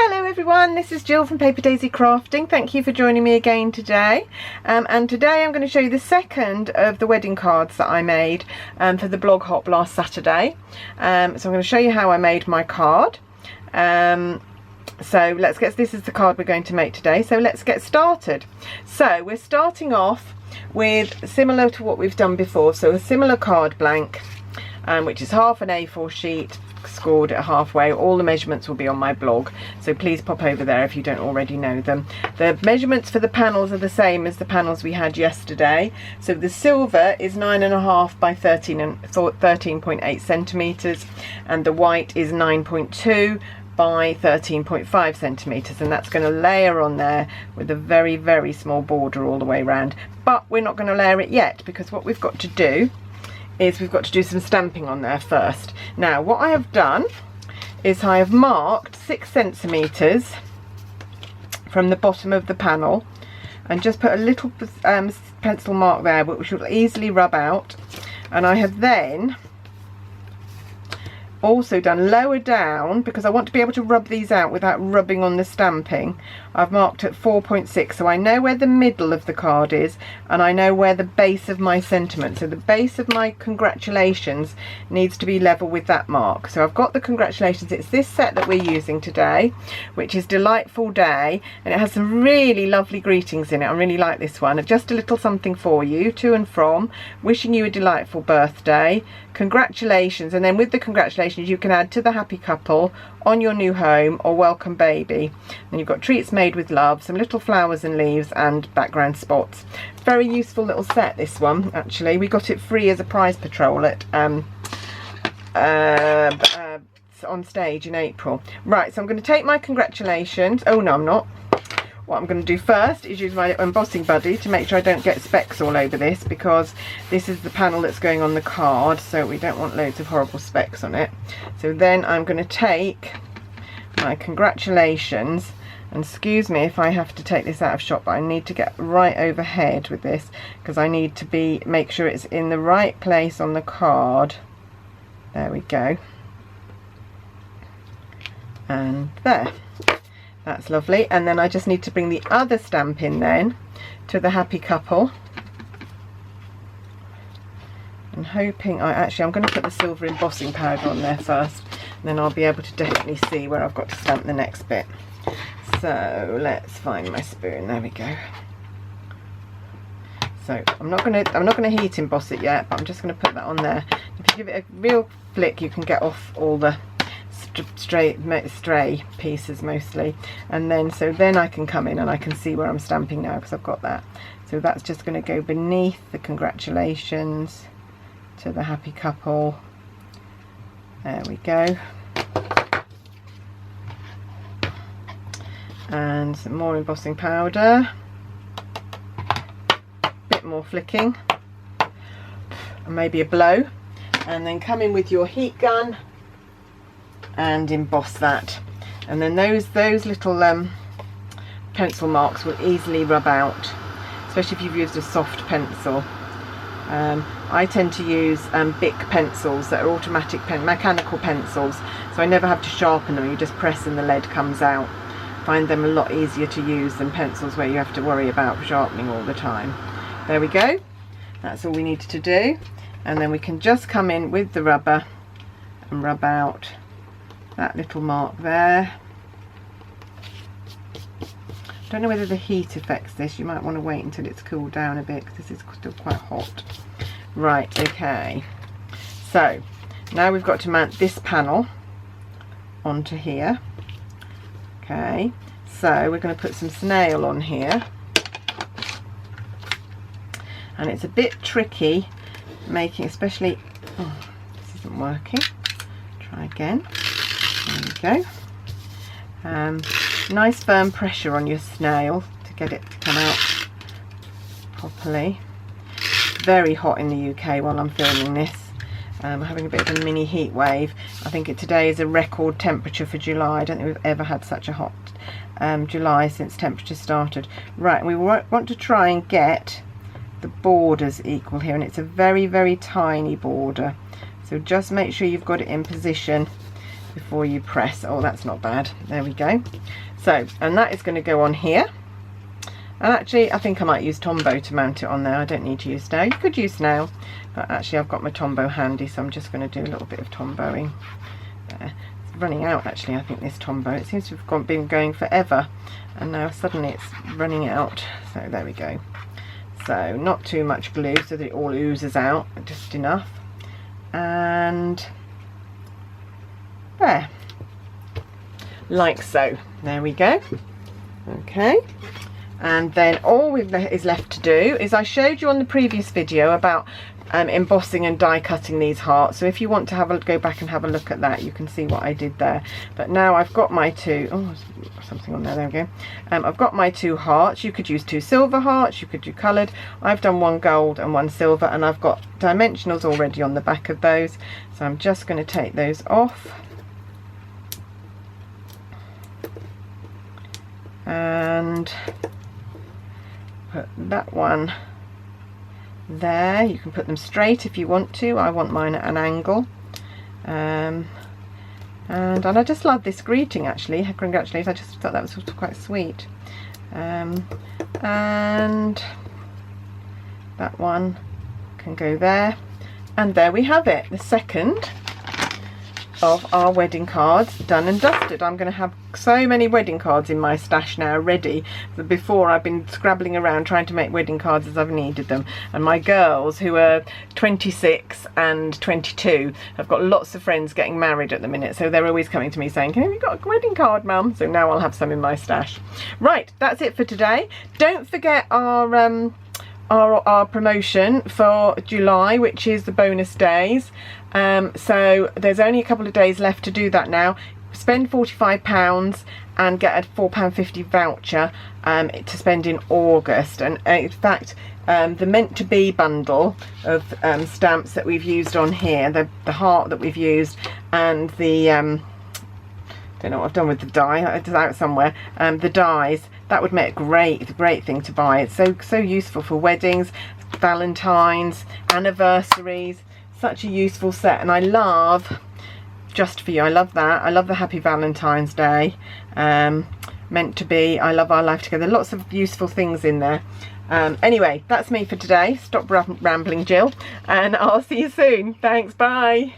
Hello everyone, this is Jill from Paper Daisy Crafting. Thank you for joining me again today. And today I'm going to show you the second of the wedding cards that I made for the blog hop last Saturday. So I'm going to show you how I made my card. So this is the card we're going to make today. So let's get started. So we're starting off with similar to what we've done before. So a similar card blank, which is half an A4 sheet, scored at halfway. All the measurements will be on my blog, so please pop over there if you don't already know them. The measurements for the panels are the same as the panels we had yesterday. So the silver is 9.5 by 13.8 centimeters, and the white is 9.2 by 13.5 centimeters, and that's going to layer on there with a very, very small border all the way around. But we're not going to layer it yet, because what we've got to do is we've got to do some stamping on there first. Now what I have done is I have marked 6 centimeters from the bottom of the panel and just put a little pencil mark there, which will easily rub out. And I have then also done lower down, because I want to be able to rub these out without rubbing on the stamping. I've marked at 4.6, so I know where the middle of the card is and I know where the base of my sentiment, so the base of my congratulations needs to be level with that mark. So I've got the congratulations. It's this set that we're using today, which is Delightful Day, and it has some really lovely greetings in it. I really like this one. Just a little something for you, to and from, wishing you a delightful birthday, congratulations, and then with the congratulations you can add to the happy couple, on your new home, or welcome baby. And you've got treats made with love, some little flowers and leaves, and background spots. Very useful little set, this one. Actually, we got it free as a prize patrol at on stage in April. Right, so I'm going to take my congratulations. Oh no, I'm not. What I'm going to do first is use my embossing buddy to make sure I don't get specks all over this, because this is the panel that's going on the card, so we don't want loads of horrible specks on it. So then I'm going to take my congratulations, and excuse me if I have to take this out of shot, but I need to get right overhead with this, because I need to make sure it's in the right place on the card. There we go. And there. That's lovely. And then I just need to bring the other stamp in then to the happy couple, and hoping I'm going to put the silver embossing powder on there first, and then I'll be able to definitely see where I've got to stamp the next bit. So let's find my spoon. There we go. So I'm not going to heat emboss it yet, but I'm just going to put that on there. If you give it a real flick, you can get off all the stray pieces mostly, and then I can come in and I can see where I'm stamping now, because I've got that. So that's just going to go beneath the congratulations to the happy couple. There we go. And some more embossing powder, bit more flicking, and maybe a blow, and then come in with your heat gun and emboss that. And then those little pencil marks will easily rub out, especially if you've used a soft pencil. I tend to use Bic pencils that are automatic mechanical pencils, so I never have to sharpen them. You just press and the lead comes out. Find them a lot easier to use than pencils where you have to worry about sharpening all the time. There we go. That's all we needed to do, and then we can just come in with the rubber and rub out that little mark there. Don't know whether the heat affects this. You might want to wait until it's cooled down a bit, because this is still quite hot. Right, okay. So now we've got to mount this panel onto here. Okay, so we're going to put some snail on here, and it's a bit tricky making, especially, this isn't working. Try again. There we go. Nice firm pressure on your snail to get it to come out properly. It's very hot in the UK while I'm filming this. I'm having a bit of a mini heat wave. I think today is a record temperature for July. I don't think we've ever had such a hot July since temperature started. Right, we want to try and get the borders equal here, and it's a very, very tiny border. So just make sure you've got it in position before you press. Oh, that's not bad. There we go. So, and that is going to go on here. And actually, I think I might use Tombow to mount it on there. I don't need to use snail. You could use snail, but actually I've got my Tombow handy, so I'm just going to do a little bit of Tombowing there. It's running out, actually, I think, this Tombow. It seems to have been going forever, and now suddenly it's running out. So there we go. So not too much glue so that it all oozes out, just enough. And there, like so. There we go. Okay. And then all is left to do is, I showed you on the previous video about embossing and die cutting these hearts. So if you want to go back and have a look at that, you can see what I did there. But now I've got my two, oh, something on there, there we go. I've got my two hearts. You could use two silver hearts, you could do coloured. I've done one gold and one silver, and I've got dimensionals already on the back of those. So I'm just going to take those off. And put that one there. You can put them straight if you want to. I want mine at an angle. And I just love this greeting, actually. Congratulations. I just thought that was quite sweet. And that one can go there. And there we have it, the second of our wedding cards done and dusted. I'm going to have so many wedding cards in my stash now ready. Before, I've been scrabbling around trying to make wedding cards as I've needed them, and my girls, who are 26 and 22, have got lots of friends getting married at the minute, so they're always coming to me saying, have you got a wedding card, mum? So now I'll have some in my stash. Right, that's it for today. Don't forget our promotion for July, which is the bonus days. So there's only a couple of days left to do that now. Spend £45 and get a £4.50 voucher to spend in August. And in fact, the meant to be bundle of stamps that we've used on here, the heart that we've used, and the don't know what I've done with the die, it's out somewhere, the dies, that would make a great thing to buy. It's so useful for weddings, Valentine's, anniversaries. Such a useful set. And I love Just For You. I love that. I love the Happy Valentine's Day, Meant to Be, I Love Our Life Together. Lots of useful things in there. Anyway, that's me for today. Stop rambling, Jill, and I'll see you soon. Thanks, bye.